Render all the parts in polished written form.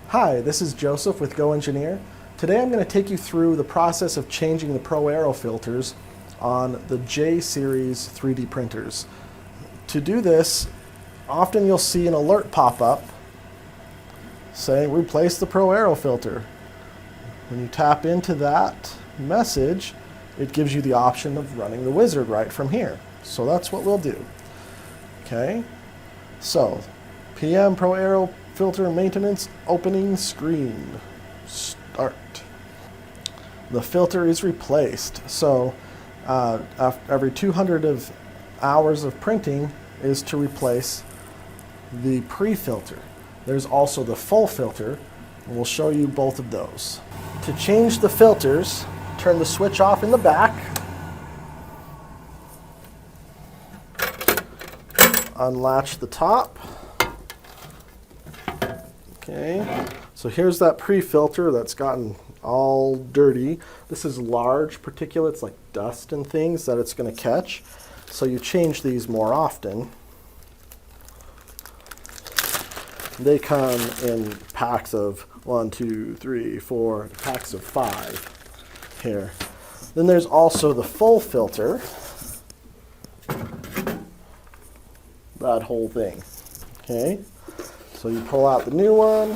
Hi, this is Joseph with GoEngineer. Today I'm going to take you through the process of changing the ProAero filters on the J series 3D printers. To do this, often you'll see an alert pop up saying replace the ProAero filter. When you tap into that message, it gives you the option of running the wizard right from here. So that's what we'll do. Okay, so PM ProAero filter maintenance opening screen. Start. The filter is replaced. So every 200 hours of printing is to replace the pre-filter. There's also the full filter, and we'll show you both of those. To change the filters, turn the switch off in the back. Unlatch the top. Okay, so here's that pre-filter that's gotten all dirty. This is large particulates like dust and things that it's going to catch. So you change these more often. They come in packs of 1, 2, 3, 4, packs of 5 here. Then there's also the full filter. That whole thing. Okay, so you pull out the new one.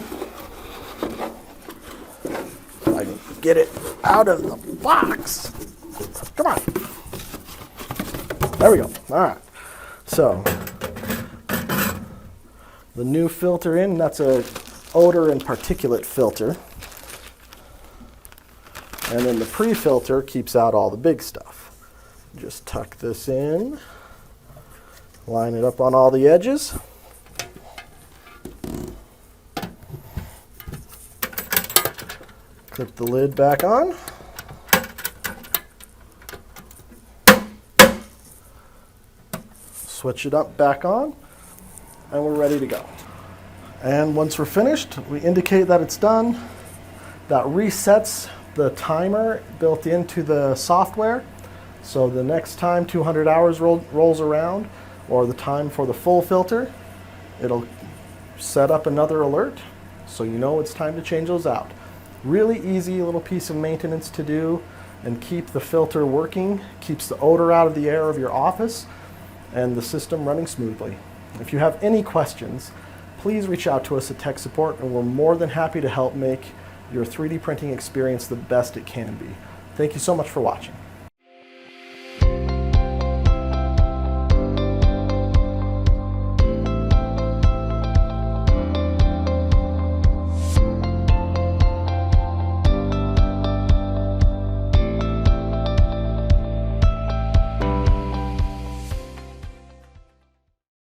I can get it out of the box. Come on. There we go. All right. So the new filter in, that's a odor and particulate filter. And then the pre-filter keeps out all the big stuff. Just tuck this in. Line it up on all the edges. Clip the lid back on. Switch it up back on, and we're ready to go. And once we're finished, we indicate that it's done. That resets the timer built into the software. So the next time 200 hours rolls around, or the time for the full filter, it'll set up another alert so you know it's time to change those out. Really easy little piece of maintenance to do and keep the filter working, keeps the odor out of the air of your office and the system running smoothly. If you have any questions, please reach out to us at Tech Support and we're more than happy to help make your 3D printing experience the best it can be. Thank you so much for watching.